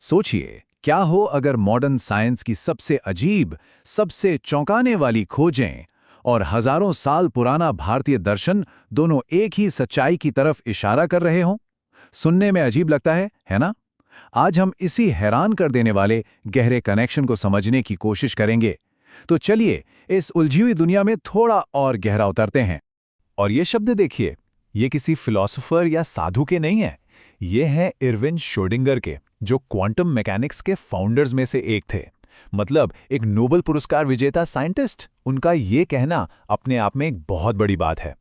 सोचिए, क्या हो अगर मॉडर्न साइंस की सबसे अजीब, सबसे चौंकाने वाली खोजें और हजारों साल पुराना भारतीय दर्शन दोनों एक ही सच्चाई की तरफ इशारा कर रहे हों? सुनने में अजीब लगता है ना? आज हम इसी हैरान कर देने वाले गहरे कनेक्शन को समझने की कोशिश करेंगे। तो चलिए, इस उलझी हुई दुनिया में थोड़ा और गहरा उतरते हैं। और ये शब्द देखिए, ये किसी फिलोसोफर या साधु के नहीं है। ये हैं इरविन श्रोडिंगर के, जो क्वांटम मैकेनिक्स के फाउंडर्स में से एक थे। मतलब एक नोबेल पुरस्कार विजेता साइंटिस्ट। उनका ये कहना अपने आप में एक बहुत बड़ी बात है।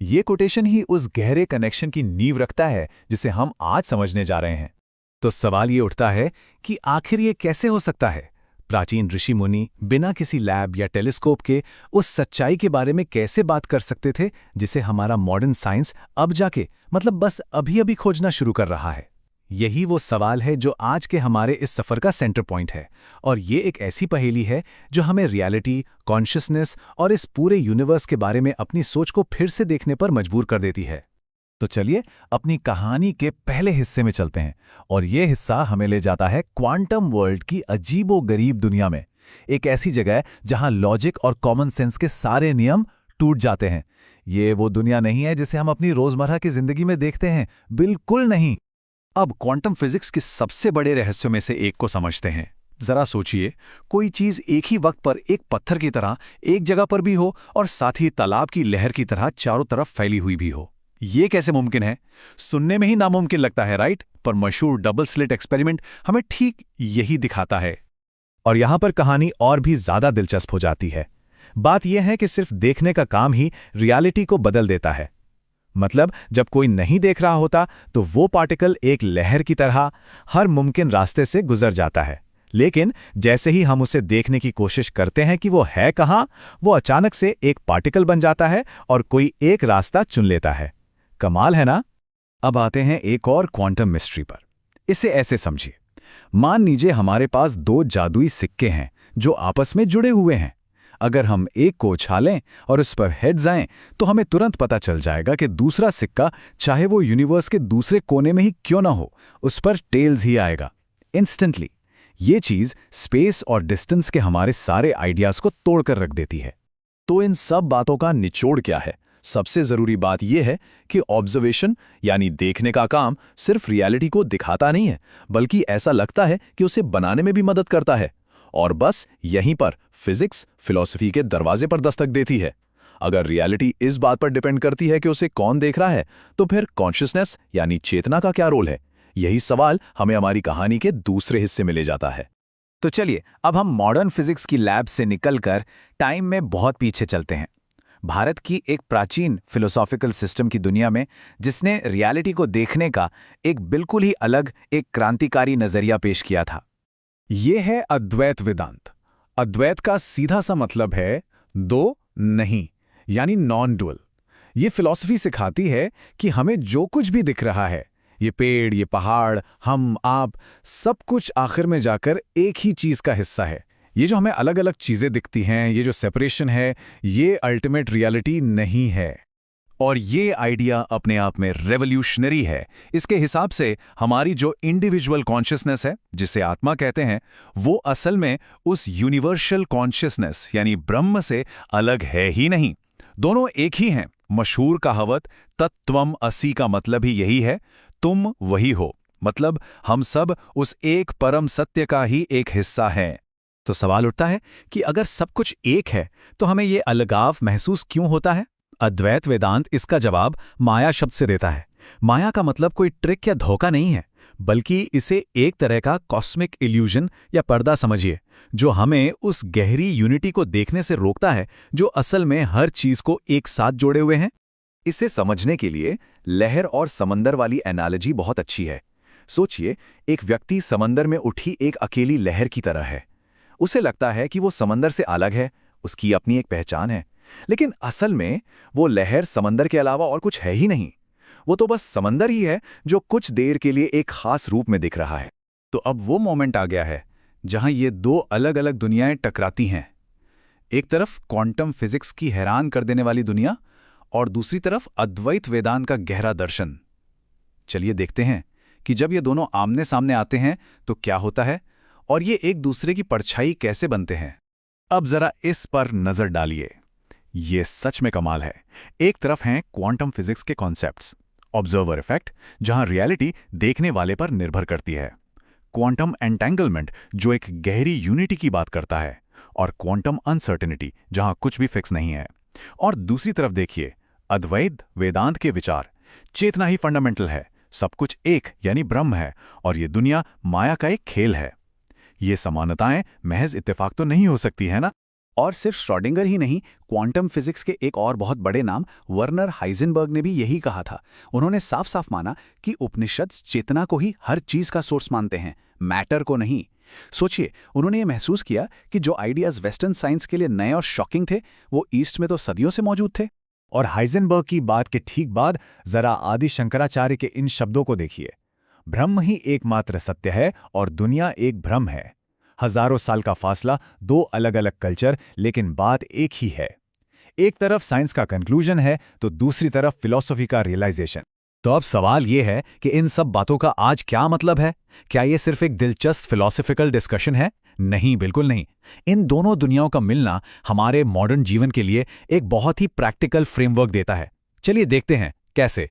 ये कोटेशन ही उस गहरे कनेक्शन की नींव रखता है जिसे हम आज समझने जा रहे हैं। तो सवाल ये उठता है कि आखिर ये कैसे हो सकता है? प्राचीन ऋषि मुनि बिना किसी लैब या टेलीस्कोप के उस सच्चाई के बारे में कैसे बात कर सकते थे जिसे हमारा मॉडर्न साइंस अब जाके मतलब बस अभी-अभी खोजना शुरू कर रहा है? यही वो सवाल है जो आज के हमारे इस सफर का सेंटर पॉइंट है। और ये एक ऐसी पहेली है जो हमें रियलिटी, कॉन्शियसनेस और इस पूरे यूनिवर्स के बारे में अपनी सोच को फिर से देखने पर मजबूर कर देती है। तो चलिए अपनी कहानी के पहले हिस्से में चलते हैं। और ये हिस्सा हमें ले जाता है क्वांटम वर्ल्ड की अजीबो-गरीब दुनिया में। एक ऐसी जगह जहां लॉजिक और कॉमन सेंस के सारे नियम टूट जाते हैं। ये वो दुनिया नहीं है जिसे हम अपनी रोजमर्रा की जिंदगी में देखते हैं, बिल्कुल नहीं। अब क्वांटम फिजिक्स के सबसे बड़े रहस्यों में से एक को समझते हैं। जरा सोचिए, कोई चीज एक ही वक्त पर एक पत्थर की तरह एक जगह पर भी हो और साथ ही तालाब की लहर की तरह चारों तरफ फैली हुई भी हो। ये कैसे मुमकिन है? सुनने में ही नामुमकिन लगता है, राइट? पर मशहूर डबल स्लिट एक्सपेरिमेंट हमें ठीक यही दिखाता है। और यहां पर कहानी और भी ज्यादा दिलचस्प हो जाती है। बात यह है कि सिर्फ देखने का काम ही रियलिटी को बदल देता है। मतलब जब कोई नहीं देख रहा होता तो वो पार्टिकल एक लहर की तरह हर मुमकिन रास्ते से गुजर जाता है। लेकिन जैसे ही हम उसे देखने की कोशिश करते हैं कि वो है कहाँ, वो अचानक से एक पार्टिकल बन जाता है और कोई एक रास्ता चुन लेता है। कमाल है ना? अब आते हैं एक और क्वांटम मिस्ट्री पर। इसे ऐसे समझिए, मान लीजिए हमारे पास दो जादुई सिक्के हैं जो आपस में जुड़े हुए हैं। अगर हम एक को उछालें और उस पर हेड्स आएं तो हमें तुरंत पता चल जाएगा कि दूसरा सिक्का, चाहे वो यूनिवर्स के दूसरे कोने में ही क्यों ना हो, उस पर टेल्स ही आएगा इंस्टेंटली। ये चीज स्पेस और डिस्टेंस के हमारे सारे आइडियाज को तोड़कर रख देती है। तो इन सब बातों का निचोड़ क्या है? सबसे जरूरी बात यह है कि ऑब्जर्वेशन यानी देखने का काम सिर्फ रियलिटी को दिखाता नहीं है, बल्कि ऐसा लगता है कि उसे बनाने में भी मदद करता है। और बस यहीं पर फिजिक्स फिलॉसफी के दरवाजे पर दस्तक देती है। अगर रियलिटी इस बात पर डिपेंड करती है कि उसे कौन देख रहा है, तो फिर कॉन्शियसनेस यानी चेतना का क्या रोल है? यही सवाल हमें हमारी कहानी के दूसरे हिस्से में ले जाता है। तो चलिए अब हम मॉडर्न फिजिक्स की लैब से निकलकर टाइम में बहुत पीछे चलते हैं। भारत की एक प्राचीन फिलोसॉफिकल सिस्टम की दुनिया में, जिसने रियलिटी को देखने का एक बिल्कुल ही अलग, एक क्रांतिकारी नजरिया पेश किया था। ये है अद्वैत वेदांत। अद्वैत का सीधा सा मतलब है दो नहीं, यानी नॉन डुअल। ये फिलॉसफी सिखाती है कि हमें जो कुछ भी दिख रहा है, ये पेड़, ये पहाड़, हम, आप, सब कुछ आखिर में जाकर एक ही चीज का हिस्सा है। ये जो हमें अलग अलग चीजें दिखती हैं, ये जो सेपरेशन है, ये अल्टीमेट रियलिटी नहीं है। और ये आइडिया अपने आप में रेवोल्यूशनरी है। इसके हिसाब से हमारी जो इंडिविजुअल कॉन्शियसनेस है, जिसे आत्मा कहते हैं, वो असल में उस यूनिवर्सल कॉन्शियसनेस यानी ब्रह्म से अलग है ही नहीं। दोनों एक ही हैं। मशहूर कहावत तत्त्वम असि का मतलब ही यही है, तुम वही हो। मतलब हम सब उस एक परम सत्य का ही एक हिस्सा हैं। तो सवाल उठता है कि अगर सब कुछ एक है तो हमें ये अलगाव महसूस क्यों होता है? अद्वैत वेदांत इसका जवाब माया शब्द से देता है। माया का मतलब कोई ट्रिक या धोखा नहीं है, बल्कि इसे एक तरह का कॉस्मिक इल्यूजन या पर्दा समझिए, जो हमें उस गहरी यूनिटी को देखने से रोकता है जो असल में हर चीज को एक साथ जोड़े हुए हैं। इसे समझने के लिए लहर और समंदर वाली एनालॉजी बहुत अच्छी है। सोचिए, एक व्यक्ति समंदर में उठी एक अकेली लहर की तरह है। उसे लगता है कि वो समंदर से अलग है, उसकी अपनी एक पहचान है। लेकिन असल में वो लहर समंदर के अलावा और कुछ है ही नहीं। वो तो बस समंदर ही है जो कुछ देर के लिए एक खास रूप में दिख रहा है। तो अब वो मोमेंट आ गया है जहां ये दो अलग अलग दुनियाएं टकराती हैं। एक तरफ क्वांटम फिजिक्स की हैरान कर देने वाली दुनिया और दूसरी तरफ अद्वैत वेदांत का गहरा दर्शन। चलिए देखते हैं कि जब ये दोनों आमने सामने आते हैं तो क्या होता है और ये एक दूसरे की परछाई कैसे बनते हैं। अब जरा इस पर नजर डालिए। ये सच में कमाल है। एक तरफ हैं क्वांटम फिजिक्स के कॉन्सेप्ट्स, ऑब्जर्वर इफेक्ट, जहां रियलिटी देखने वाले पर निर्भर करती है, क्वांटम एंटेंगलमेंट, जो एक गहरी यूनिटी की बात करता है, और क्वांटम अनसर्टेनिटी, जहां कुछ भी फिक्स नहीं है। और दूसरी तरफ देखिए, अद्वैत वेदांत के विचार, चेतना ही फंडामेंटल है, सब कुछ एक यानी ब्रह्म है, और ये दुनिया माया का एक खेल है। ये समानताएं महज इत्तेफाक तो नहीं हो सकती है ना। और सिर्फ श्रोडिंगर ही नहीं, क्वांटम फिजिक्स के एक और बहुत बड़े नाम वर्नर हाइजेनबर्ग ने भी यही कहा था। उन्होंने साफ साफ माना कि उपनिषद चेतना को ही हर चीज का सोर्स मानते हैं, मैटर को नहीं। सोचिए, उन्होंने ये महसूस किया कि जो आइडियाज वेस्टर्न साइंस के लिए नए और शॉकिंग थे, वो ईस्ट में तो सदियों से मौजूद थे। और हाइजेनबर्ग की बात के ठीक बाद जरा आदि शंकराचार्य के इन शब्दों को देखिए, ब्रह्म ही एकमात्र सत्य है और दुनिया एक भ्रम है। हजारों साल का फासला, दो अलग अलग कल्चर, लेकिन बात एक ही है। एक तरफ साइंस का कंक्लूजन है तो दूसरी तरफ फिलॉसफी का रियलाइजेशन। तो अब सवाल यह है कि इन सब बातों का आज क्या मतलब है? क्या ये सिर्फ एक दिलचस्प फिलॉसफिकल डिस्कशन है? नहीं, बिल्कुल नहीं। इन दोनों दुनियाओं का मिलना हमारे मॉडर्न जीवन के लिए एक बहुत ही प्रैक्टिकल फ्रेमवर्क देता है। चलिए देखते हैं कैसे।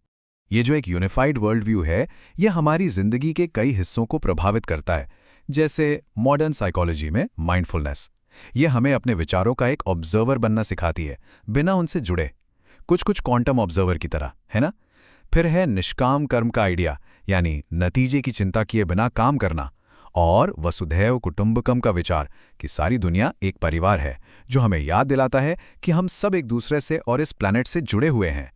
ये जो एक यूनिफाइड वर्ल्ड व्यू है, ये हमारी जिंदगी के कई हिस्सों को प्रभावित करता है, जैसे मॉडर्न साइकोलॉजी में माइंडफुलनेस। ये हमें अपने विचारों का एक ऑब्जर्वर बनना सिखाती है, बिना उनसे जुड़े, कुछ क्वांटम ऑब्जर्वर की तरह, है ना। फिर है निष्काम कर्म का आइडिया, यानी नतीजे की चिंता किए बिना काम करना। और वसुधैव कुटुंबकम का विचार कि सारी दुनिया एक परिवार है, जो हमें याद दिलाता है कि हम सब एक दूसरे से और इस प्लैनेट से जुड़े हुए हैं।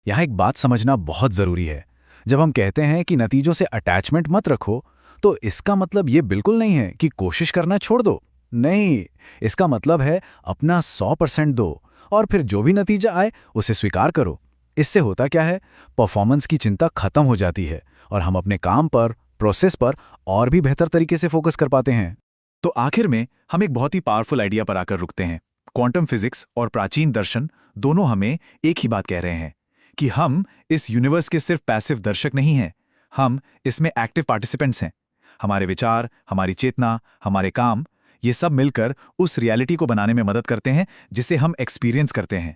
यहाँ एक बात समझना बहुत जरूरी है। जब हम कहते हैं कि नतीजों से अटैचमेंट मत रखो, तो इसका मतलब ये बिल्कुल नहीं है कि कोशिश करना छोड़ दो। नहीं, इसका मतलब है अपना 100% दो और फिर जो भी नतीजा आए उसे स्वीकार करो। इससे होता क्या है, परफॉर्मेंस की चिंता खत्म हो जाती है और हम अपने काम पर, प्रोसेस पर और भी बेहतर तरीके से फोकस कर पाते हैं। तो आखिर में हम एक बहुत ही पावरफुल आइडिया पर आकर रुकते हैं। क्वांटम फिजिक्स और प्राचीन दर्शन दोनों हमें एक ही बात कह रहे हैं कि हम इस यूनिवर्स के सिर्फ पैसिव दर्शक नहीं हैं, हम इसमें एक्टिव पार्टिसिपेंट्स हैं। हमारे विचार, हमारी चेतना, हमारे काम, ये सब मिलकर उस रियलिटी को बनाने में मदद करते हैं जिसे हम एक्सपीरियंस करते हैं।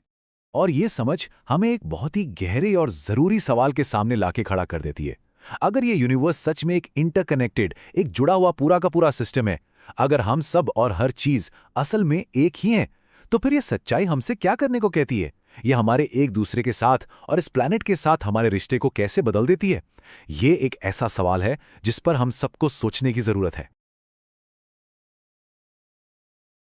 और ये समझ हमें एक बहुत ही गहरे और जरूरी सवाल के सामने लाके खड़ा कर देती है। अगर ये यूनिवर्स सच में एक इंटरकनेक्टेड, एक जुड़ा हुआ पूरा का पूरा सिस्टम है, अगर हम सब और हर चीज असल में एक ही हैं, तो फिर ये सच्चाई हमसे क्या करने को कहती है? ये हमारे एक दूसरे के साथ और इस प्लैनेट के साथ हमारे रिश्ते को कैसे बदल देती है? ये एक ऐसा सवाल है जिस पर हम सबको सोचने की जरूरत है।